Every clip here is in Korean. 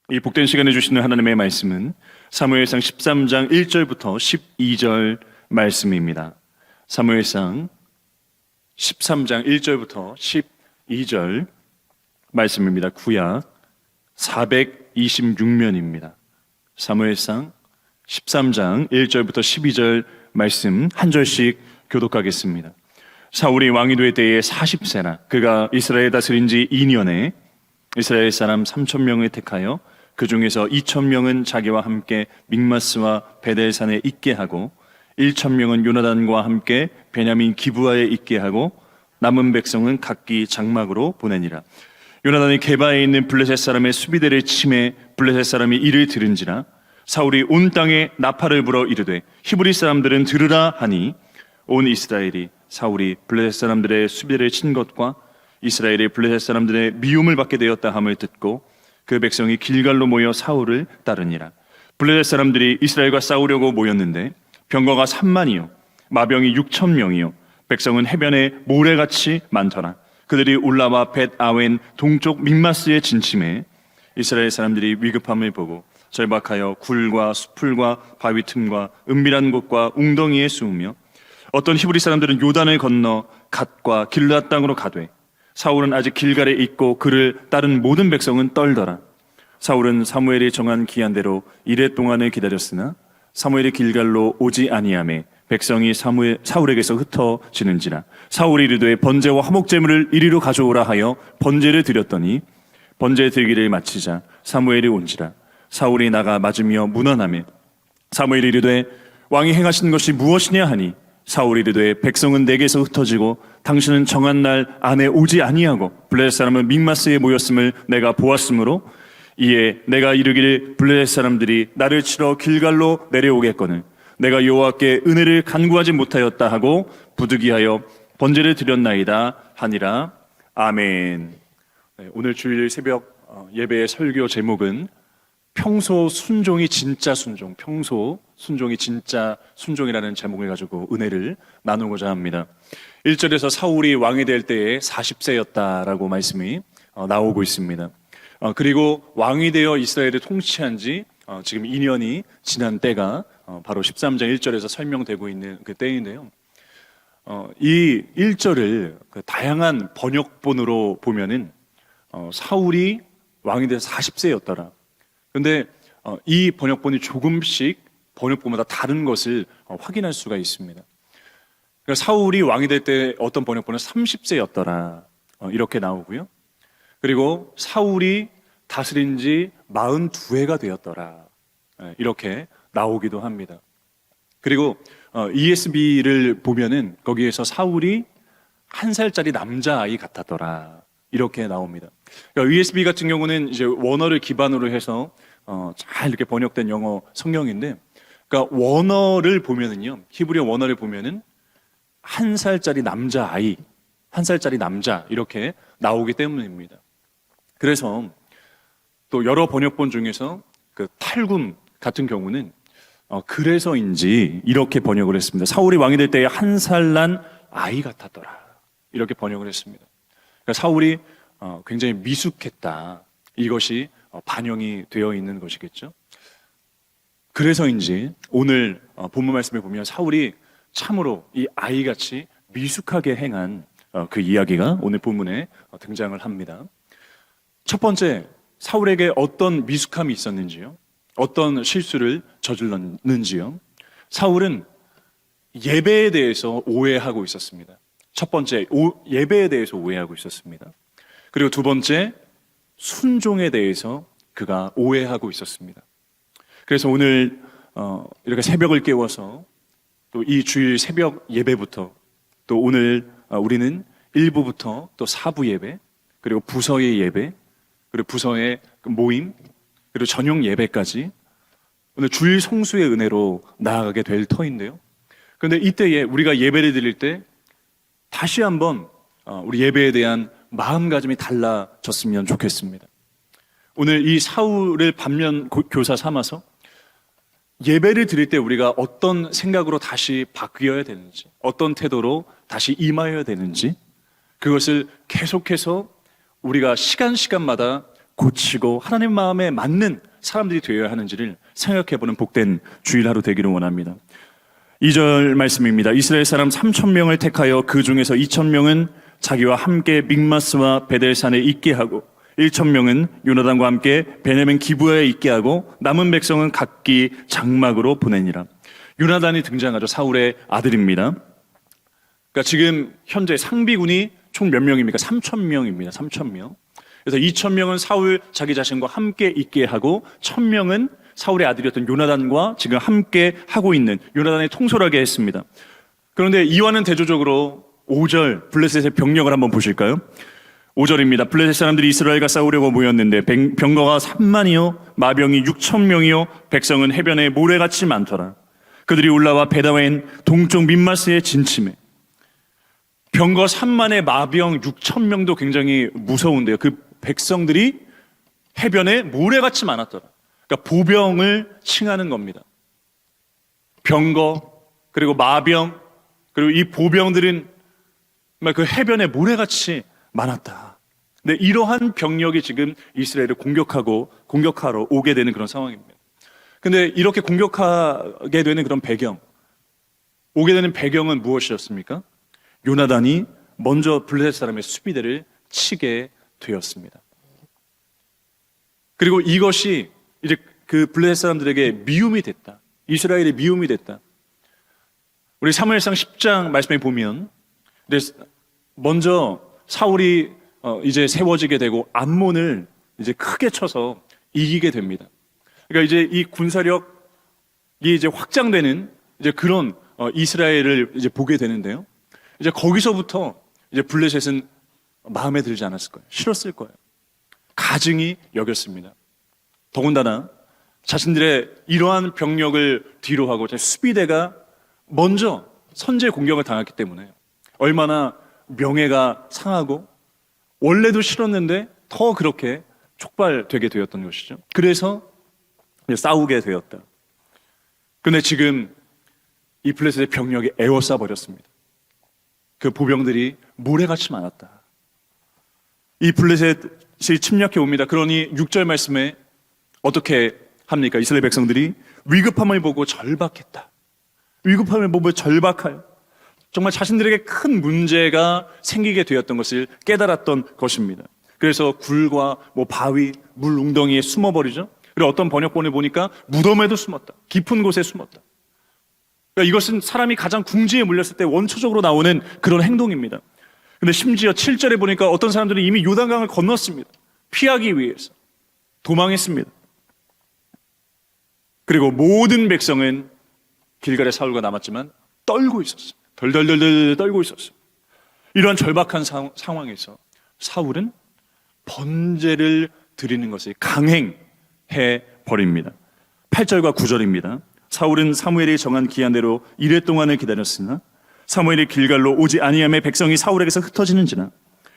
이 복된 시간에 주시는 하나님의 말씀은 사무엘상 13장 1절부터 12절 말씀입니다. 사무엘상 13장 1절부터 12절 말씀입니다. 구약 426면입니다. 사무엘상 13장 1절부터 12절 말씀 한 절씩 교독하겠습니다. 사울이 왕이 될 때에 40세나 그가 이스라엘 다스린 지 2년에 이스라엘 사람 3,000명을 택하여 그 중에서 2,000명은 자기와 함께 믹마스와 베델산에 있게 하고 1,000명은 요나단과 함께 베냐민 기브아에 있게 하고 남은 백성은 각기 장막으로 보내니라. 요나단이 게바에 있는 블레셋 사람의 수비대를 침해 블레셋 사람이 이를 들은지라. 사울이 온 땅에 나팔을 불어 이르되 히브리 사람들은 들으라 하니 온 이스라엘이 사울이 블레셋 사람들의 수비대를 친 것과 이스라엘이 블레셋 사람들의 미움을 받게 되었다 함을 듣고 그 백성이 길갈로 모여 사울을 따르니라. 블레셋 사람들이 이스라엘과 싸우려고 모였는데 병거가 3만이요 마병이 6,000명이요 백성은 해변에 모래같이 많더라. 그들이 올라와 벳 아웬 동쪽 믹마스에 진침해 이스라엘 사람들이 위급함을 보고 절박하여 굴과 수풀과 바위 틈과 은밀한 곳과 웅덩이에 숨으며 어떤 히브리 사람들은 요단을 건너 갓과 길앗 땅으로 가되 사울은 아직 길갈에 있고 그를 따른 모든 백성은 떨더라. 사울은 사무엘이 정한 기한대로 이레 동안을 기다렸으나 사무엘이 길갈로 오지 아니하매 백성이 사울에게서 흩어지는지라. 사울이 이르되 번제와 화목제물을 이리로 가져오라 하여 번제를 드렸더니 번제 드리기를 마치자 사무엘이 온지라. 사울이 나가 맞으며 문안하매 사무엘이 이르되 왕이 행하신 것이 무엇이냐 하니 사울이 이르되 백성은 내게서 흩어지고 당신은 정한 날 안에 오지 아니하고 블레셋 사람은 믹마스에 모였음을 내가 보았으므로 이에 내가 이르기를 블레셋 사람들이 나를 치러 길갈로 내려오겠거늘 내가 여호와께 은혜를 간구하지 못하였다 하고 부득이하여 번제를 드렸나이다 하니라. 아멘. 오늘 주일 새벽 예배의 설교 제목은 평소 순종이 진짜 순종, 평소 순종이 진짜 순종이라는 제목을 가지고 은혜를 나누고자 합니다. 1절에서 사울이 왕이 될 때에 40세였다라고 말씀이 나오고 있습니다. 그리고 왕이 되어 이스라엘을 통치한 지 지금 2년이 지난 때가 바로 13장 1절에서 설명되고 있는 그 때인데요. 이 1절을 다양한 번역본으로 보면은 사울이 왕이 돼서 40세였더라. 그런데 이 번역본이 조금씩 번역본마다 다른 것을 확인할 수가 있습니다. 그러니까 사울이 왕이 될 때 어떤 번역본은 30세였더라 이렇게 나오고요. 그리고 사울이 다스린 지 42해가 되었더라 이렇게 나오기도 합니다. 그리고 ESV를 보면은 거기에서 사울이 1살짜리 남자아이 같았더라 이렇게 나옵니다. 그러니까 ESV 같은 경우는 이제 원어를 기반으로 해서 잘 이렇게 번역된 영어 성경인데, 그러니까 원어를 보면은요, 히브리어 원어를 보면은 1살짜리 남자아이, 1살짜리 남자 이렇게 나오기 때문입니다. 그래서 또 여러 번역본 중에서 그 탈굼 같은 경우는 그래서인지 이렇게 번역을 했습니다. 사울이 왕이 될 때에 1살 난 아이 같았더라 이렇게 번역을 했습니다. 그러니까 사울이 굉장히 미숙했다 이것이 반영이 되어 있는 것이겠죠. 그래서인지 오늘 본문 말씀에 보면 사울이 참으로 이 아이같이 미숙하게 행한 그 이야기가 오늘 본문에 등장을 합니다. 첫 번째, 사울에게 어떤 미숙함이 있었는지요? 어떤 실수를 저질렀는지요? 사울은 예배에 대해서 오해하고 있었습니다. 첫 번째, 예배에 대해서 오해하고 있었습니다. 그리고 두 번째, 순종에 대해서 그가 오해하고 있었습니다. 그래서 오늘 이렇게 새벽을 깨워서 또 이 주일 새벽 예배부터 또 오늘 우리는 1부부터 또 4부 예배, 그리고 부서의 예배, 그리고 부서의 모임, 그리고 저녁 예배까지 오늘 주일 성수의 은혜로 나아가게 될 터인데요. 그런데 이때에 우리가 예배를 드릴 때 다시 한번 우리 예배에 대한 마음가짐이 달라졌으면 좋겠습니다. 오늘 이 사울을 반면 교사 삼아서 예배를 드릴 때 우리가 어떤 생각으로 다시 바뀌어야 되는지, 어떤 태도로 다시 임하여야 되는지, 그것을 계속해서 우리가 시간마다 고치고 하나님 마음에 맞는 사람들이 되어야 하는지를 생각해보는 복된 주일 하루 되기를 원합니다. 2절 말씀입니다. 이스라엘 사람 3,000명을 택하여 그 중에서 2,000명은 자기와 함께 믹마스와 베델산에 있게 하고 1,000명은 요나단과 함께 베냐민 기브아에 있게 하고 남은 백성은 각기 장막으로 보내니라. 요나단이 등장하죠. 사울의 아들입니다. 그러니까 지금 현재 상비군이 총 몇 명입니까? 3,000명입니다. 3,000명. 그래서 2,000명은 사울 자기 자신과 함께 있게 하고 1,000명은 사울의 아들이었던 요나단과 지금 함께 하고 있는 요나단의 통솔하게 했습니다. 그런데 이와는 대조적으로 5절 블레셋의 병력을 한번 보실까요? 5절입니다. 블레셋 사람들이 이스라엘과 싸우려고 모였는데 병거가 3만이요 마병이 6,000명이요 백성은 해변에 모래같이 많더라. 그들이 올라와 베다웬 동쪽 민마스에 진침해. 병거 3만에 마병 6,000명도 굉장히 무서운데요. 그 백성들이 해변에 모래같이 많았더라. 그러니까 보병을 칭하는 겁니다. 병거 그리고 마병 그리고 이 보병들은 그 해변에 모래같이 많았다. 근데 이러한 병력이 지금 이스라엘을 공격하러 오게 되는 그런 상황입니다. 근데 이렇게 공격하게 되는 그런 오게 되는 배경은 무엇이었습니까? 요나단이 먼저 블레셋 사람의 수비대를 치게 되었습니다. 그리고 이것이 이제 그 블레셋 사람들에게 미움이 됐다. 이스라엘의 미움이 됐다. 우리 사무엘상 10장 말씀에 보면 먼저 사울이 이제 세워지게 되고 암몬을 이제 크게 쳐서 이기게 됩니다. 그러니까 이제 이 군사력이 이제 확장되는 이제 그런 이스라엘을 이제 보게 되는데요. 이제 거기서부터 이제 블레셋은 마음에 들지 않았을 거예요. 싫었을 거예요. 가증히 여겼습니다. 더군다나 자신들의 이러한 병력을 뒤로 하고 수비대가 먼저 선제 공격을 당했기 때문에 얼마나 명예가 상하고 원래도 싫었는데 더 그렇게 촉발되게 되었던 것이죠. 그래서 싸우게 되었다. 그런데 지금 이 블레셋의 병력이 에워싸 버렸습니다. 그 보병들이 모래같이 많았다. 이 블레셋이 침략해 옵니다. 그러니 6절 말씀에 어떻게 합니까? 이스라엘 백성들이 위급함을 보고 절박했다. 위급함을 보고 절박하여 정말 자신들에게 큰 문제가 생기게 되었던 것을 깨달았던 것입니다. 그래서 굴과 바위, 물 웅덩이에 숨어버리죠. 그리고 어떤 번역본에 보니까 무덤에도 숨었다. 깊은 곳에 숨었다. 그러니까 이것은 사람이 가장 궁지에 물렸을 때 원초적으로 나오는 그런 행동입니다. 근데 심지어 7절에 보니까 어떤 사람들은 이미 요단강을 건넜습니다. 피하기 위해서 도망했습니다. 그리고 모든 백성은 길갈에 사울과 남았지만 떨고 있었습니다. 덜덜덜덜 떨고 있었어요. 이러한 절박한 상황에서 사울은 번제를 드리는 것을 강행해 버립니다. 8절과 9절입니다. 사울은 사무엘이 정한 기한대로 이레 동안을 기다렸으나 사무엘이 길갈로 오지 아니하매 백성이 사울에게서 흩어지는지나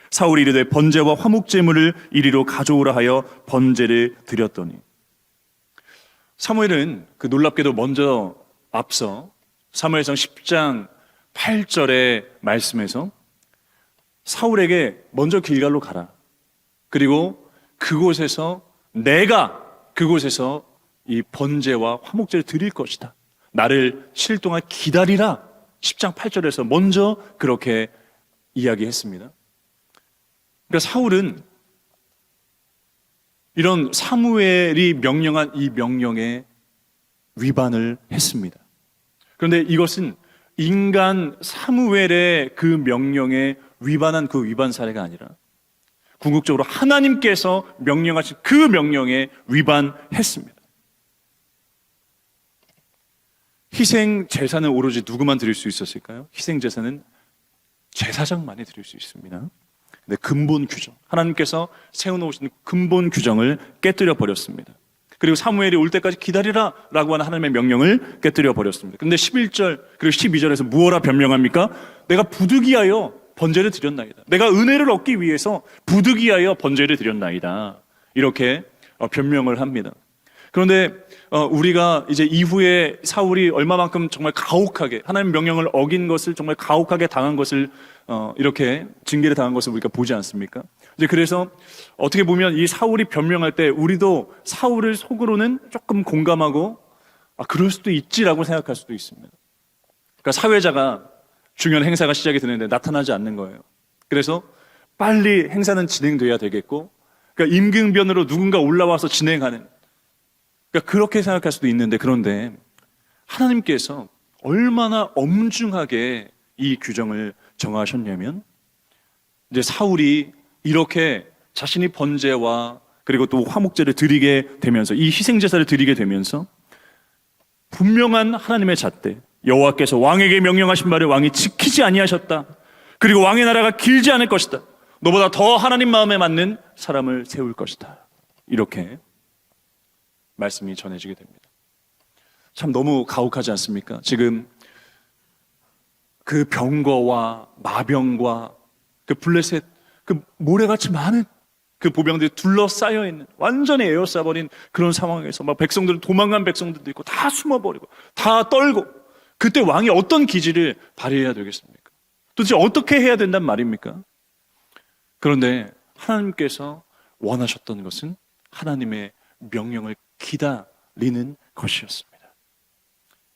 사울이 이르되 번제와 화목제물을 이리로 가져오라 하여 번제를 드렸더니 사무엘은 그 놀랍게도 먼저 앞서 사무엘상 10장 8절의 말씀에서 사울에게 먼저 길갈로 가라. 그리고 내가 그곳에서 이 번제와 화목제를 드릴 것이다. 나를 7일 동안 기다리라. 10장 8절에서 먼저 그렇게 이야기했습니다. 그러니까 사울은 이런 사무엘이 명령한 이 명령에 위반을 했습니다. 그런데 이것은 인간 사무엘의 그 명령에 위반한 그 위반 사례가 아니라 궁극적으로 하나님께서 명령하신 그 명령에 위반했습니다. 희생 제사는 오로지 누구만 드릴 수 있었을까요? 희생 제사는 제사장만이 드릴 수 있습니다. 근데 근본 규정, 하나님께서 세워놓으신 근본 규정을 깨뜨려 버렸습니다. 그리고 사무엘이 올 때까지 기다리라 라고 하는 하나님의 명령을 깨뜨려 버렸습니다. 근데 11절 그리고 12절에서 무엇라 변명합니까? 내가 부득이하여 번제를 드렸나이다. 내가 은혜를 얻기 위해서 부득이하여 번제를 드렸나이다. 이렇게 변명을 합니다. 그런데 우리가 이제 이후에 사울이 얼마만큼 정말 가혹하게 하나님 명령을 어긴 것을 정말 가혹하게 당한 것을 이렇게 징계를 당한 것을 우리가 보지 않습니까? 이제 그래서 어떻게 보면 이 사울이 변명할 때 우리도 사울을 속으로는 조금 공감하고 그럴 수도 있지라고 생각할 수도 있습니다. 그러니까 사회자가 중요한 행사가 시작이 되는데 나타나지 않는 거예요. 그래서 빨리 행사는 진행돼야 되겠고, 그러니까 임금변으로 누군가 올라와서 진행하는, 그러니까 그렇게 생각할 수도 있는데, 그런데 하나님께서 얼마나 엄중하게 이 규정을 정하셨냐면, 이제 사울이 이렇게 자신이 번제와 그리고 또 화목제를 드리게 되면서, 이 희생제사를 드리게 되면서 분명한 하나님의 잣대, 여호와께서 왕에게 명령하신 바를 왕이 지키지 아니하셨다. 그리고 왕의 나라가 길지 않을 것이다. 너보다 더 하나님 마음에 맞는 사람을 세울 것이다. 이렇게 말씀이 전해지게 됩니다. 참 너무 가혹하지 않습니까? 지금 그 병거와 마병과 그 블레셋 그 모래같이 많은 그 보병들이 둘러싸여 있는, 완전히 에워싸버린 그런 상황에서 막 백성들은, 도망간 백성들도 있고 다 숨어버리고 다 떨고, 그때 왕이 어떤 기지를 발휘해야 되겠습니까? 도대체 어떻게 해야 된단 말입니까? 그런데 하나님께서 원하셨던 것은 하나님의 명령을 기다리는 것이었습니다.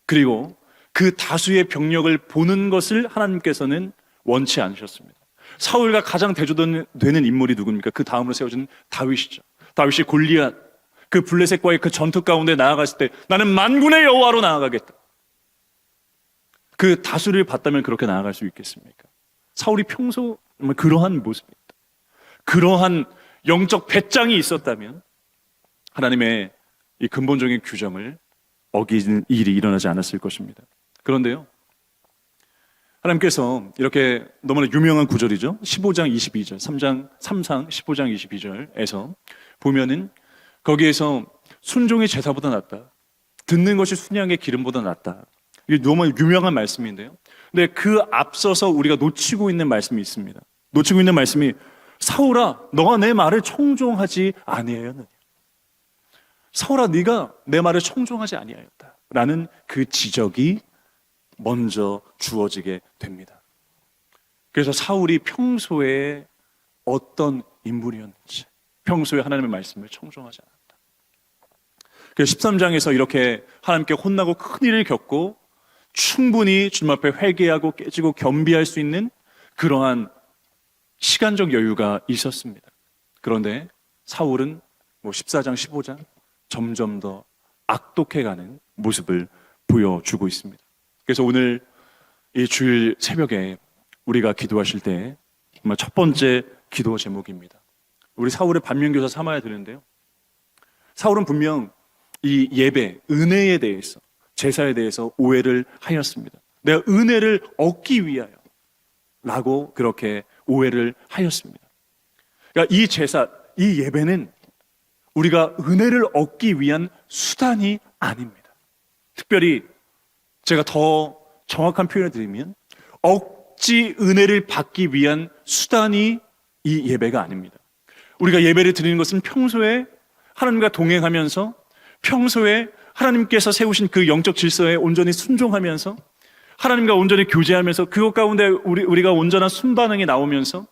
그리고 그 다수의 병력을 보는 것을 하나님께서는 원치 않으셨습니다. 사울과 가장 대조되는 인물이 누굽니까? 그 다음으로 세워진 다윗이죠. 다윗이 골리앗, 그 블레셋과의 그 전투 가운데 나아갔을 때 나는 만군의 여호와로 나아가겠다. 그 다수를 봤다면 그렇게 나아갈 수 있겠습니까? 사울이 평소 그러한 모습입니다. 그러한 영적 배짱이 있었다면 하나님의 이 근본적인 규정을 어기는 일이 일어나지 않았을 것입니다. 그런데요, 하나님께서 이렇게 너무나 유명한 구절이죠. 15장 22절, 3상 15장 22절에서 보면은 거기에서 순종이 제사보다 낫다. 듣는 것이 순양의 기름보다 낫다. 이게 너무 유명한 말씀인데요. 근데 그 앞서서 우리가 놓치고 있는 말씀이 있습니다. 놓치고 있는 말씀이 사울아, 너가 내 말을 청종하지 아니하였느냐. 사울아, 네가 내 말을 청종하지 아니하였다. 라는 그 지적이 먼저 주어지게 됩니다. 그래서 사울이 평소에 어떤 인물이었는지, 평소에 하나님의 말씀을 청종하지 않았다. 그래서 13장에서 이렇게 하나님께 혼나고 큰일을 겪고 충분히 주님 앞에 회개하고 깨지고 겸비할 수 있는 그러한 시간적 여유가 있었습니다. 그런데 사울은 14장, 15장 점점 더 악독해가는 모습을 보여주고 있습니다. 그래서 오늘 이 주일 새벽에 우리가 기도하실 때 정말 첫 번째 기도 제목입니다. 우리 사울의 반면교사 삼아야 되는데요. 사울은 분명 이 예배, 은혜에 대해서, 제사에 대해서 오해를 하였습니다. 내가 은혜를 얻기 위하여 라고 그렇게 오해를 하였습니다. 그러니까 이 제사, 이 예배는 우리가 은혜를 얻기 위한 수단이 아닙니다. 특별히 제가 더 정확한 표현을 드리면 억지 은혜를 받기 위한 수단이 이 예배가 아닙니다. 우리가 예배를 드리는 것은 평소에 하나님과 동행하면서, 평소에 하나님께서 세우신 그 영적 질서에 온전히 순종하면서, 하나님과 온전히 교제하면서, 그것 가운데 우리가 온전한 순반응이 나오면서,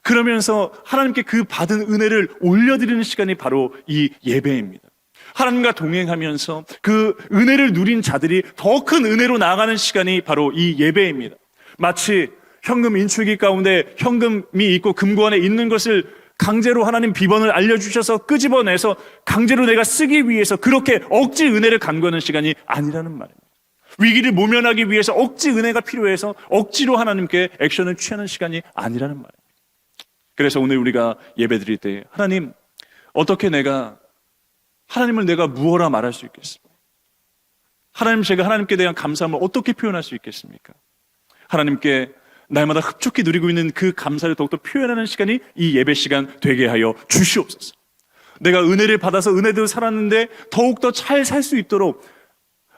그러면서 하나님께 그 받은 은혜를 올려드리는 시간이 바로 이 예배입니다. 하나님과 동행하면서 그 은혜를 누린 자들이 더 큰 은혜로 나아가는 시간이 바로 이 예배입니다. 마치 현금 인출기 가운데 현금이 있고 금고 안에 있는 것을 강제로 하나님 비번을 알려주셔서 끄집어내서 강제로 내가 쓰기 위해서 그렇게 억지 은혜를 간구하는 시간이 아니라는 말입니다. 위기를 모면하기 위해서 억지 은혜가 필요해서 억지로 하나님께 액션을 취하는 시간이 아니라는 말입니다. 그래서 오늘 우리가 예배 드릴 때 하나님, 어떻게 하나님을 내가 무엇라 말할 수 있겠습니까? 제가 하나님께 대한 감사함을 어떻게 표현할 수 있겠습니까? 하나님께 날마다 흡족히 누리고 있는 그 감사를 더욱더 표현하는 시간이 이 예배 시간 되게 하여 주시옵소서. 내가 은혜를 받아서 은혜대로 살았는데 더욱더 잘 살 수 있도록,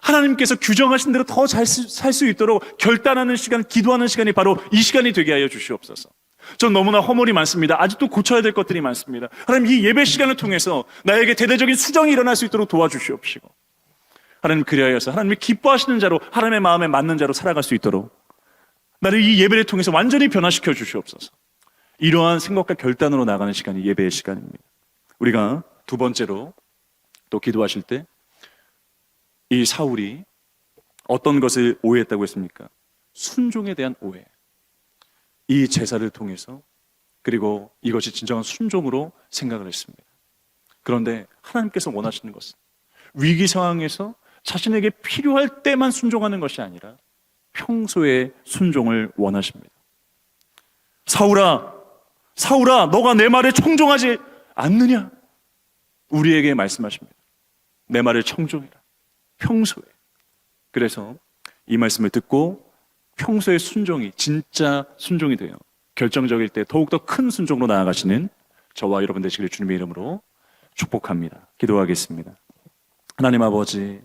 하나님께서 규정하신 대로 더 잘 살 수 있도록 결단하는 시간, 기도하는 시간이 바로 이 시간이 되게 하여 주시옵소서. 전 너무나 허물이 많습니다. 아직도 고쳐야 될 것들이 많습니다. 하나님, 이 예배 시간을 통해서 나에게 대대적인 수정이 일어날 수 있도록 도와주시옵시고, 하나님, 그리하여서 하나님이 기뻐하시는 자로, 하나님의 마음에 맞는 자로 살아갈 수 있도록 나를 이 예배를 통해서 완전히 변화시켜 주시옵소서. 이러한 생각과 결단으로 나가는 시간이 예배의 시간입니다. 우리가 두 번째로 또 기도하실 때 이 사울이 어떤 것을 오해했다고 했습니까? 순종에 대한 오해. 이 제사를 통해서, 그리고 이것이 진정한 순종으로 생각을 했습니다. 그런데 하나님께서 원하시는 것은 위기 상황에서 자신에게 필요할 때만 순종하는 것이 아니라 평소에 순종을 원하십니다. 사울아, 사울아, 너가 내 말에 청종하지 않느냐? 우리에게 말씀하십니다. 내 말을 청종해라. 평소에. 그래서 이 말씀을 듣고 평소의 순종이 진짜 순종이 돼요. 결정적일 때 더욱더 큰 순종으로 나아가시는 저와 여러분 되시길 주님의 이름으로 축복합니다. 기도하겠습니다. 하나님 아버지,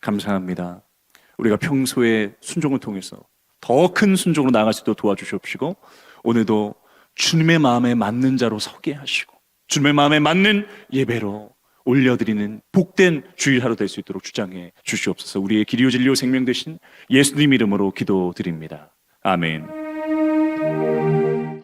감사합니다. 우리가 평소에 순종을 통해서 더 큰 순종으로 나아갈 수 있도록 도와주시옵시고, 오늘도 주님의 마음에 맞는 자로 서게 하시고 주님의 마음에 맞는 예배로 올려드리는 복된 주일 하루 될 수 있도록 주장해 주시옵소서. 우리의 길이요 진리요 생명 되신 예수님 이름으로 기도드립니다. 아멘.